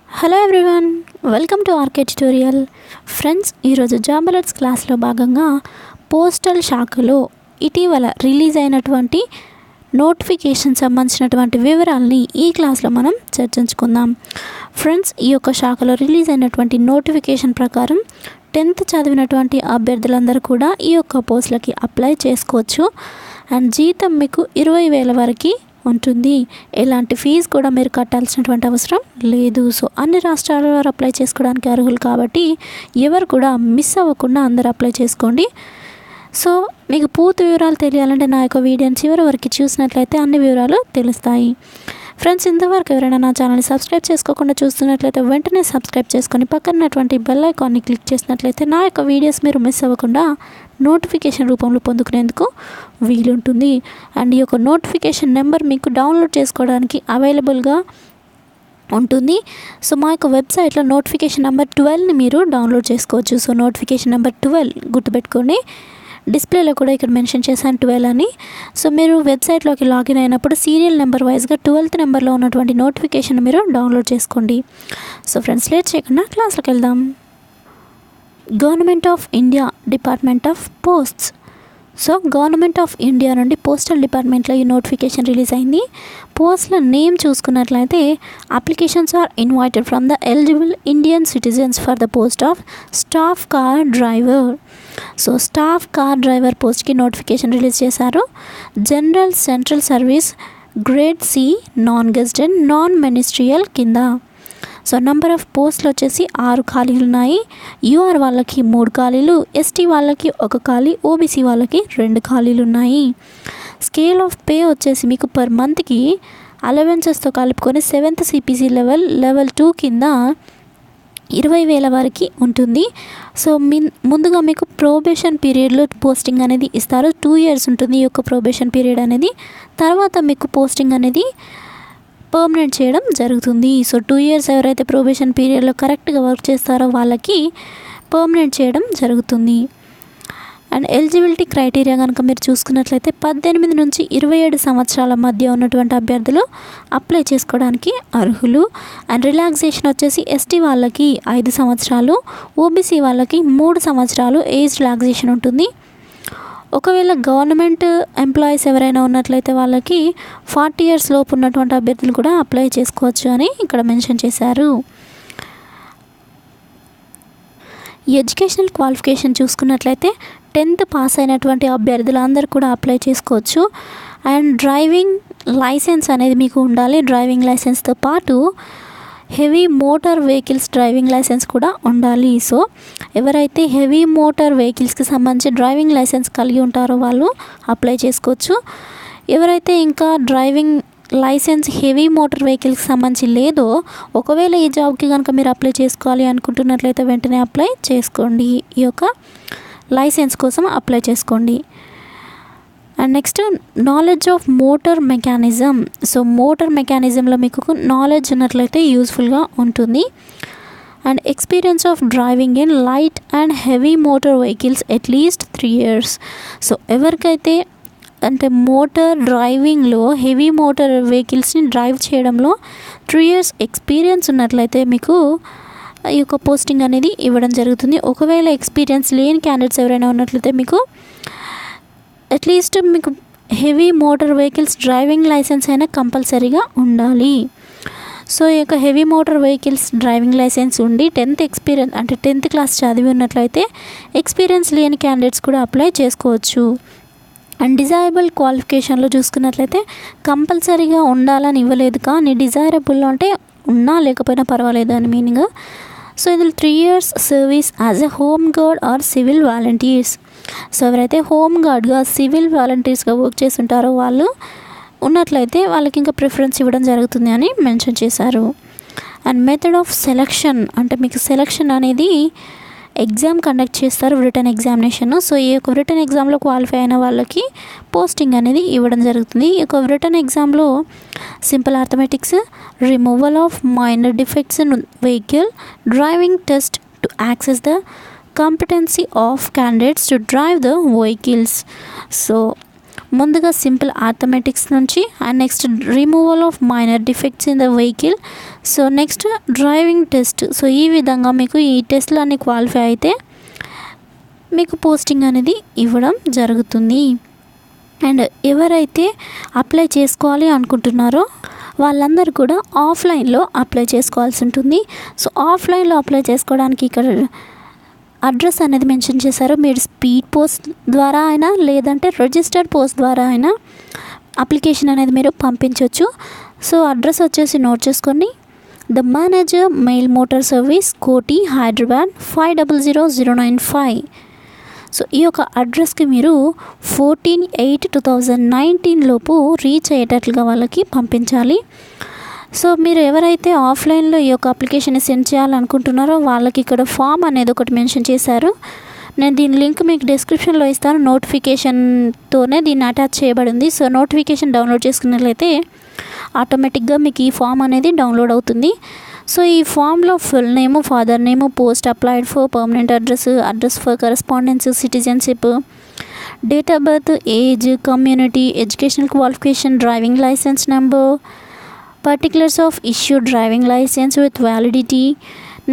Hello everyone, welcome to RK tutorial. Friends, ఈరోజు job alerts క్లాస్లో భాగంగా పోస్టల్ శాఖలో ఇటీవల రిలీజ్ అయినటువంటి నోటిఫికేషన్ సంబంధించినటువంటి వివరాలని ఈ క్లాస్లో మనం చర్చించుకుందాం. ఫ్రెండ్స్, ఈ యొక్క శాఖలో రిలీజ్ అయినటువంటి నోటిఫికేషన్ ప్రకారం 10th చదివినటువంటి అభ్యర్థులందరూ కూడా ఈ యొక్క పోస్టులకి అప్లై చేసుకోవచ్చు. అండ్ జీతం మీకు 20,000 వరకు ఉంటుంది. ఎలాంటి ఫీజు కూడా మీరు కట్టాల్సినటువంటి అవసరం లేదు. సో అన్ని రాష్ట్రాల వారు అప్లై చేసుకోవడానికి అర్హులు కాబట్టి ఎవరు కూడా మిస్ అవ్వకుండా అందరూ అప్లై చేసుకోండి. సో మీకు పూర్తి వివరాలు తెలియాలంటే నా యొక్క వీడియోని చివరి వరకు చూసినట్లయితే అన్ని వివరాలు తెలుస్తాయి. ఫ్రెండ్స్, ఇంతవరకు ఎవరైనా నా ఛానల్ని సబ్స్క్రైబ్ చేసుకోకుండా చూస్తున్నట్లయితే వెంటనే సబ్స్క్రైబ్ చేసుకొని పక్కనటువంటి బెల్ ఐకాన్ని క్లిక్ చేసినట్లయితే నా యొక్క వీడియోస్ మీరు మిస్ అవ్వకుండా నోటిఫికేషన్ రూపంలో పొందుకునేందుకు వీలుంటుంది. అండ్ ఈ యొక్క నోటిఫికేషన్ నెంబర్ మీకు డౌన్లోడ్ చేసుకోవడానికి అవైలబుల్గా ఉంటుంది. సో మా యొక్క వెబ్సైట్లో నోటిఫికేషన్ నెంబర్ 12ని మీరు డౌన్లోడ్ చేసుకోవచ్చు. సో నోటిఫికేషన్ నెంబర్ 12 గుర్తుపెట్టుకోండి. డిస్ప్లేలో కూడా ఇక్కడ మెన్షన్ చేశాను 12 అని. సో మీరు వెబ్సైట్లోకి లాగిన్ అయినప్పుడు సీరియల్ నెంబర్ వైజ్గా 12th నెంబర్లో ఉన్నటువంటి నోటిఫికేషన్ మీరు డౌన్లోడ్ చేసుకోండి. సో ఫ్రెండ్స్, లేట్ చేయకుండా క్లాస్లోకి వెళ్దాం. Government of India department of posts. So government of India నుండి పోస్టల్ డిపార్ట్మెంట్లో ఈ నోటిఫికేషన్ రిలీజ్ అయింది. పోస్ట్ల నేమ్ చూసుకున్నట్లయితే applications are invited from the eligible Indian citizens for the post of staff car driver. So staff car driver పోస్ట్కి notification release చేశారు. General central service grade C non gazetted non ministerial కింద. So number of పోస్టులు వచ్చేసి 6 ఖాళీలు ఉన్నాయి. You're వాళ్ళకి 3 ఖాళీలు, ST వాళ్ళకి 1 ఖాళీ, ఓబీసీ వాళ్ళకి 2 ఖాళీలు ఉన్నాయి. స్కేల్ ఆఫ్ పే వచ్చేసి మీకు పర్ మంత్కి అలవెన్సెస్తో కలుపుకొని 7th CPC లెవెల్ 2 కింద 20,000 వరకు ఉంటుంది. సో ముందుగా మీకు ప్రొబేషన్ పీరియడ్లో పోస్టింగ్ అనేది ఇస్తారు. 2 years ఉంటుంది ఈ యొక్క ప్రొబేషన్ పీరియడ్ అనేది. తర్వాత మీకు పోస్టింగ్ అనేది పర్మనెంట్ చేయడం జరుగుతుంది. సో 2 years ఎవరైతే ప్రొబేషన్ పీరియడ్లో కరెక్ట్గా వర్క్ చేస్తారో వాళ్ళకి పర్మనెంట్ చేయడం జరుగుతుంది. అండ్ ఎలిజిబిలిటీ క్రైటీరియా కనుక మీరు చూసుకున్నట్లయితే 18 నుంచి 27 సంవత్సరాల మధ్య ఉన్నటువంటి అభ్యర్థులు అప్లై చేసుకోవడానికి అర్హులు. అండ్ రిలాక్సేషన్ వచ్చేసి ఎస్టీ వాళ్ళకి 5 సంవత్సరాలు, ఓబీసీ వాళ్ళకి 3 సంవత్సరాలు ఏజ్ రిలాక్సేషన్ ఉంటుంది. ఒకవేళ గవర్నమెంట్ ఎంప్లాయీస్ ఎవరైనా ఉన్నట్లయితే వాళ్ళకి 40 years లోపు ఉన్నటువంటి అభ్యర్థులు కూడా అప్లై చేసుకోవచ్చు అని ఇక్కడ మెన్షన్ చేశారు. ఎడ్యుకేషనల్ క్వాలిఫికేషన్ చూసుకున్నట్లయితే 10th పాస్ అయినటువంటి అభ్యర్థులు అందరూ కూడా అప్లై చేసుకోవచ్చు. అండ్ డ్రైవింగ్ లైసెన్స్ అనేది మీకు ఉండాలి. డ్రైవింగ్ లైసెన్స్తో పాటు heavy motor vehicles driving licence కూడా ఉండాలి. సో ఎవరైతే హెవీ మోటార్ వెహికల్స్కి సంబంధించి డ్రైవింగ్ లైసెన్స్ కలిగి ఉంటారో వాళ్ళు అప్లై చేసుకోవచ్చు. ఎవరైతే ఇంకా డ్రైవింగ్ లైసెన్స్ హెవీ మోటార్ వెహికల్స్కి సంబంధించి లేదో, ఒకవేళ ఈ జాబ్కి కనుక మీరు అప్లై చేసుకోవాలి అనుకుంటున్నట్లయితే వెంటనే అప్లై చేసుకోండి. ఈ యొక్క లైసెన్స్ కోసం అప్లై చేసుకోండి. And next knowledge of motor mechanism. So motor మెకానిజంలో మీకు నాలెడ్జ్ ఉన్నట్లయితే యూస్ఫుల్గా ఉంటుంది. And experience of driving in light and heavy motor vehicles at least 3 years. So ఎవరికైతే అంటే మోటార్ డ్రైవింగ్లో హెవీ మోటార్ వెహికల్స్ని డ్రైవ్ చేయడంలో 3 years ఎక్స్పీరియన్స్ ఉన్నట్లయితే మీకు ఈ యొక్క పోస్టింగ్ అనేది ఇవ్వడం జరుగుతుంది. ఒకవేళ ఎక్స్పీరియన్స్ లేని క్యాండిడేట్స్ ఎవరైనా ఉన్నట్లయితే మీకు అట్లీస్ట్ మీకు heavy motor vehicles driving licence అయినా కంపల్సరీగా ఉండాలి. సో ఈ యొక్క heavy motor vehicles driving licence ఉండి 10th ఎక్స్పీరియన్స్ అంటే 10th క్లాస్ చదివి ఉన్నట్లయితే ఎక్స్పీరియన్స్ లేని క్యాండిడేట్స్ కూడా అప్లై చేసుకోవచ్చు. అండ్ డిజైరబుల్ క్వాలిఫికేషన్లో చూసుకున్నట్లయితే కంపల్సరీగా ఉండాలని ఇవ్వలేదు, కానీ డిజైరబుల్ అంటే ఉన్నా లేకపోయినా పర్వాలేదు అని మీనింగ్. సో ఇందులో 3 years service as a home guard are civil volunteers. So ఎవరైతే హోమ్ గార్డ్గా సివిల్ వాలంటీర్స్గా వర్క్ చేసి ఉంటారో వాళ్ళు ఉన్నట్లయితే వాళ్ళకి ఇంకా ప్రిఫరెన్స్ ఇవ్వడం జరుగుతుంది అని మెన్షన్ చేశారు. అండ్ మెథడ్ ఆఫ్ సెలక్షన్ అంటే మీకు సెలక్షన్ అనేది ఎగ్జామ్ కండక్ట్ చేస్తారు, రిటర్న్ ఎగ్జామినేషన్. సో ఈ యొక్క రిటర్న్ ఎగ్జామ్లో క్వాలిఫై అయిన వాళ్ళకి పోస్టింగ్ అనేది ఇవ్వడం జరుగుతుంది. ఈ యొక్క రిటర్న్ ఎగ్జామ్లో simple arithmetics, removal of minor defects in vehicle, driving test to access the competency of candidates to drive the vehicles. So ముందుగా సింపుల్ ఆర్థమెటిక్స్ నుంచి and next removal of minor defects in the vehicle. So next driving test. So ఈ విధంగా మీకు ఈ టెస్ట్లు అన్ని qualify అయితే మీకు పోస్టింగ్ అనేది ఇవ్వడం జరుగుతుంది. అండ్ ఎవరైతే అప్లై చేసుకోవాలి అనుకుంటున్నారో వాళ్ళందరూ కూడా ఆఫ్లైన్లో అప్లై చేసుకోవాల్సి ఉంటుంది. సో ఆఫ్లైన్లో అప్లై చేసుకోవడానికి ఇక్కడ అడ్రస్ అనేది మెన్షన్ చేశారు. మీరు స్పీడ్ పోస్ట్ ద్వారా అయినా లేదంటే రిజిస్టర్డ్ పోస్ట్ ద్వారా అయినా అప్లికేషన్ అనేది మీరు పంపించవచ్చు. సో అడ్రస్ వచ్చేసి నోట్ చేసుకోండి. The manager mail motor service, కోటి, హైదరాబాద్ 500095. సో ఈ యొక్క అడ్రస్కి మీరు 14/8/2019 లోపు రీచ్ అయ్యేటట్లుగా వాళ్ళకి పంపించాలి. సో మీరు ఎవరైతే ఆఫ్లైన్లో ఈ యొక్క అప్లికేషన్ సెండ్ చేయాలనుకుంటున్నారో వాళ్ళకి ఇక్కడ ఫామ్ అనేది ఒకటి మెన్షన్ చేశారు. నేను దీని లింక్ మీకు డిస్క్రిప్షన్లో ఇస్తాను. నోటిఫికేషన్తోనే దీన్ని అటాచ్ చేయబడింది. సో నోటిఫికేషన్ డౌన్లోడ్ చేసుకున్నట్లయితే ఆటోమేటిక్గా మీకు ఈ ఫామ్ అనేది డౌన్లోడ్ అవుతుంది. సో ఈ ఫామ్లో full name, father name, post applied for, permanent address, address for correspondence, citizenship, date of birth, age, community, educational qualification, driving licence number, particulars of issue driving licence with validity,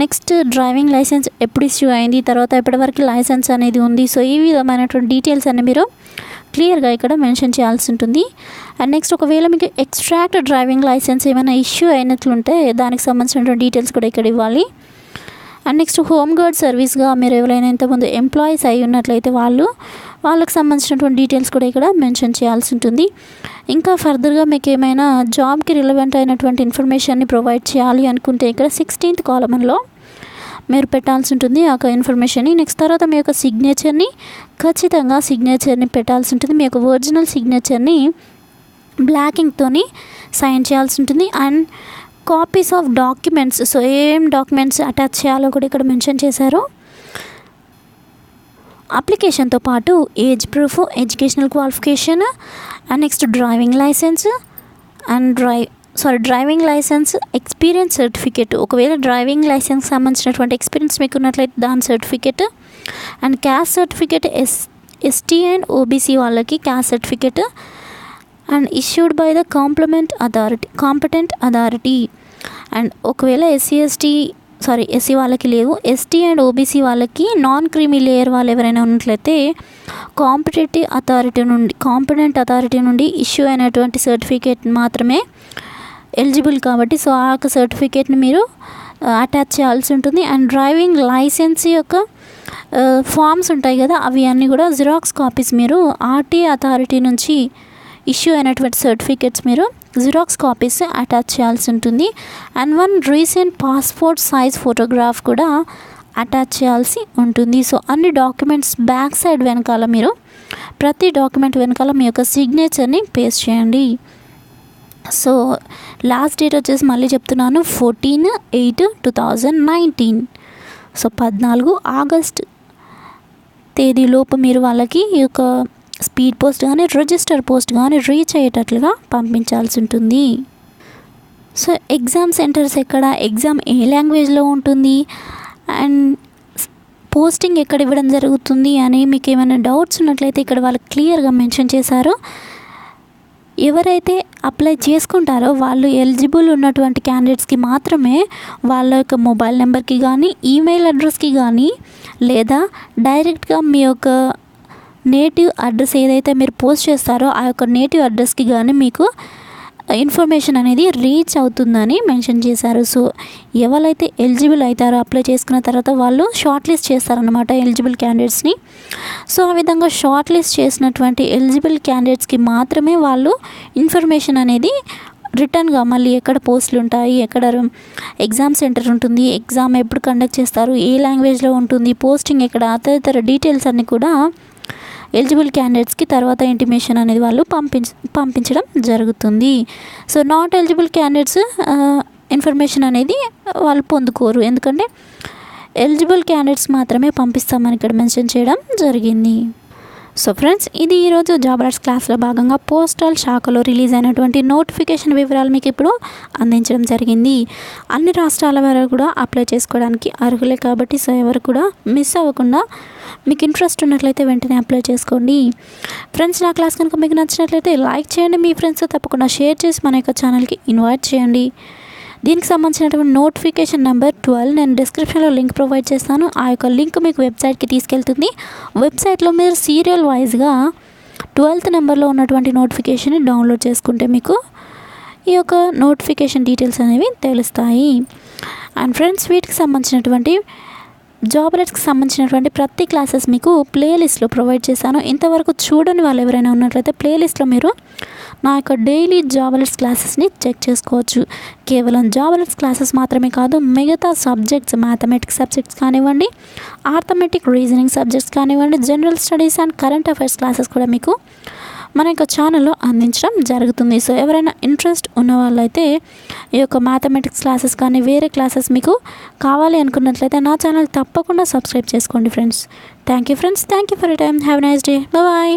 next driving licence ఎప్పుడు issue అయింది, తర్వాత ఎప్పటివరకు licence అనేది ఉంది. So ఈ విధమైనటువంటి details అన్ని మీరు క్లియర్గా ఇక్కడ మెన్షన్ చేయాల్సి ఉంటుంది. అండ్ నెక్స్ట్ ఒకవేళ మీకు ఎక్స్ట్రాక్ట్ డ్రైవింగ్ లైసెన్స్ ఏమైనా ఇష్యూ అయినట్లుంటే దానికి సంబంధించినటువంటి డీటెయిల్స్ కూడా ఇక్కడ ఇవ్వాలి. అండ్ నెక్స్ట్ హోమ్ గార్డ్ సర్వీస్గా మీరు ఎవరైనా ఇంతకుముందు ఎంప్లాయీస్ అయి ఉన్నట్లయితే వాళ్ళకి సంబంధించినటువంటి డీటెయిల్స్ కూడా ఇక్కడ మెన్షన్ చేయాల్సి ఉంటుంది. ఇంకా ఫర్దర్గా మీకు ఏమైనా జాబ్కి రిలవెంట్ అయినటువంటి ఇన్ఫర్మేషన్ని ప్రొవైడ్ చేయాలి అనుకుంటే ఇక్కడ 16th కాలమ్లో మీరు పెట్టాల్సి ఉంటుంది ఆ ఇన్ఫర్మేషన్ని. నెక్స్ట్ తర్వాత మీ యొక్క సిగ్నేచర్ని ఖచ్చితంగా పెట్టాల్సి ఉంటుంది. మీ యొక్క ఒరిజినల్ సిగ్నేచర్ని బ్లాక్ ఇంక్తోని సైన్ చేయాల్సి ఉంటుంది. And copies of documents, so ఏం డాక్యుమెంట్స్ అటాచ్ చేయాలో కూడా ఇక్కడ మెన్షన్ చేశారు. అప్లికేషన్తో పాటు age proof, educational qualification, and next driving licence and driving licence experience certificate. ఒకవేళ డ్రైవింగ్ లైసెన్స్ సంబంధించినటువంటి ఎక్స్పీరియన్స్ మీకు ఉన్నట్లయితే దాని certificate, and caste certificate, ST and OBC వాళ్ళకి caste certificate, and issued by the competent authority. And ఒకవేళ SC వాళ్ళకి లేవు, ST and OBC వాళ్ళకి నాన్ క్రీమీ లేయర్ వాళ్ళు ఎవరైనా ఉన్నట్లయితే కాంపిటెంట్ అథారిటీ నుండి ఇష్యూ అయినటువంటి సర్టిఫికేట్ మాత్రమే ఎలిజిబుల్ కాబట్టి సో ఆ యొక్క సర్టిఫికేట్ని మీరు అటాచ్ చేయాల్సి ఉంటుంది. అండ్ డ్రైవింగ్ లైసెన్స్ యొక్క ఫామ్స్ ఉంటాయి కదా, అవి అన్నీ కూడా జిరాక్స్ కాపీస్ మీరు ఆర్టీఏ అథారిటీ నుంచి ఇష్యూ అయినటువంటి సర్టిఫికేట్స్ మీరు జిరాక్స్ కాపీస్ అటాచ్ చేయాల్సి ఉంటుంది. And 1 recent passport size photograph కూడా అటాచ్ చేయాల్సి ఉంటుంది. సో అన్ని డాక్యుమెంట్స్ బ్యాక్ సైడ్ వెనకాల మీరు ప్రతి డాక్యుమెంట్ వెనకాల మీ యొక్క సిగ్నేచర్ని పేస్ట్ చేయండి. సో లాస్ట్ డేట్ వచ్చేసి మళ్ళీ చెప్తున్నాను 14/8/2019. సో 14 ఆగస్ట్ తేదీలోపు మీరు వాళ్ళకి ఈ యొక్క స్పీడ్ పోస్ట్ కానీ రిజిస్టర్ పోస్ట్ కానీ రీచ్ అయ్యేటట్లుగా పంపించాల్సి ఉంటుంది. సో ఎగ్జామ్ సెంటర్స్ ఎక్కడ, ఎగ్జామ్ ఏ లాంగ్వేజ్లో ఉంటుంది, అండ్ పోస్టింగ్ ఎక్కడ ఇవ్వడం జరుగుతుంది అని మీకు ఏమైనా డౌట్స్ ఉన్నట్లయితే ఇక్కడ వాళ్ళు క్లియర్గా మెన్షన్ చేశారు. ఎవరైతే అప్లై చేసుకుంటారో వాళ్ళు ఎలిజిబుల్ ఉన్నటువంటి క్యాండిడేట్స్కి మాత్రమే వాళ్ళ యొక్క మొబైల్ నెంబర్కి కానీ ఈమెయిల్ అడ్రస్కి కానీ లేదా డైరెక్ట్గా మీ యొక్క నేటివ్ అడ్రస్ ఏదైతే మీరు పోస్ట్ చేస్తారో ఆ యొక్క నేటివ్ అడ్రస్కి కానీ మీకు ఇన్ఫర్మేషన్ అనేది రీచ్ అవుతుందని మెన్షన్ చేశారు. సో ఎవరైతే ఎలిజిబుల్ అవుతారో అప్లై చేసుకున్న తర్వాత వాళ్ళు షార్ట్ లిస్ట్ చేస్తారనమాట ఎలిజిబుల్ క్యాండిడేట్స్ని. సో ఆ విధంగా షార్ట్ లిస్ట్ చేసినటువంటి ఎలిజిబుల్ క్యాండిడేట్స్కి మాత్రమే వాళ్ళు ఇన్ఫర్మేషన్ అనేది రిటర్న్గా మళ్ళీ ఎక్కడ పోస్టులు ఉంటాయి, ఎక్కడ ఎగ్జామ్ సెంటర్ ఉంటుంది, ఎగ్జామ్ ఎప్పుడు కండక్ట్ చేస్తారు, ఏ లాంగ్వేజ్లో ఉంటుంది, పోస్టింగ్ ఎక్కడ, తదితర డీటెయిల్స్ అన్నీ కూడా ఎలిజిబుల్ క్యాండిడేట్స్కి తర్వాత ఇంటిమేషన్ అనేది వాళ్ళు పంపించడం జరుగుతుంది. So not eligible candidates information అనేది వాళ్ళు పొందుకోరు, ఎందుకంటే ఎలిజిబుల్ క్యాండిడేట్స్ మాత్రమే పంపిస్తామని ఇక్కడ మెన్షన్ చేయడం జరిగింది. సో ఫ్రెండ్స్, ఇది ఈరోజు జాబ్ అలర్ట్స్ క్లాస్లో భాగంగా పోస్టల్ శాఖలో రిలీజ్ అయినటువంటి నోటిఫికేషన్ వివరాలు మీకు ఇప్పుడు అందించడం జరిగింది. అన్ని రాష్ట్రాల వారు కూడా అప్లై చేసుకోవడానికి అర్హులే కాబట్టి సో ఎవరు కూడా మిస్ అవ్వకుండా మీకు ఇంట్రెస్ట్ ఉన్నట్లయితే వెంటనే అప్లై చేసుకోండి. ఫ్రెండ్స్, నా క్లాస్ కనుక మీకు నచ్చినట్లయితే లైక్ చేయండి, మీ ఫ్రెండ్స్ తప్పకుండా షేర్ చేసి మన యొక్క ఛానల్కి ఇన్వైట్ చేయండి. దీనికి సంబంధించినటువంటి నోటిఫికేషన్ నెంబర్ 12 నేను డిస్క్రిప్షన్లో లింక్ ప్రొవైడ్ చేస్తాను. ఆ యొక్క లింక్ మీకు వెబ్సైట్కి తీసుకెళ్తుంది. వెబ్సైట్లో మీరు సీరియల్ వైజ్గా 12th నెంబర్లో ఉన్నటువంటి నోటిఫికేషన్ని డౌన్లోడ్ చేసుకుంటే మీకు ఈ యొక్క నోటిఫికేషన్ డీటెయిల్స్ అనేవి తెలుస్తాయి. అండ్ ఫ్రెండ్స్, వీటికి సంబంధించినటువంటి జాబ్ అలర్ట్స్కి సంబంధించినటువంటి ప్రతి క్లాసెస్ మీకు ప్లేలిస్ట్లో ప్రొవైడ్ చేశాను. ఇంతవరకు చూడని వాళ్ళు ఎవరైనా ఉన్నట్లయితే ప్లేలిస్ట్లో మీరు నా యొక్క డైలీ జాబ్ అలర్ట్స్ క్లాసెస్ని చెక్ చేసుకోవచ్చు. కేవలం జాబ్ అలర్ట్స్ క్లాసెస్ మాత్రమే కాదు, మిగతా సబ్జెక్ట్స్, మ్యాథమెటిక్స్ సబ్జెక్ట్స్ కానివ్వండి, ఆర్థమెటిక్, రీజనింగ్ సబ్జెక్ట్స్ కానివ్వండి, general studies and current affairs classes కూడా మీకు మన యొక్క ఛానల్లో అందించడం జరుగుతుంది. సో ఎవరైనా ఇంట్రెస్ట్ ఉన్న వాళ్ళైతే ఈ యొక్క మ్యాథమెటిక్స్ క్లాసెస్ కానీ వేరే క్లాసెస్ మీకు కావాలి అనుకున్నట్లయితే నా ఛానల్ తప్పకుండా సబ్స్క్రైబ్ చేసుకోండి friends. Thank you friends, thank you for your time. Have a nice day. Bye.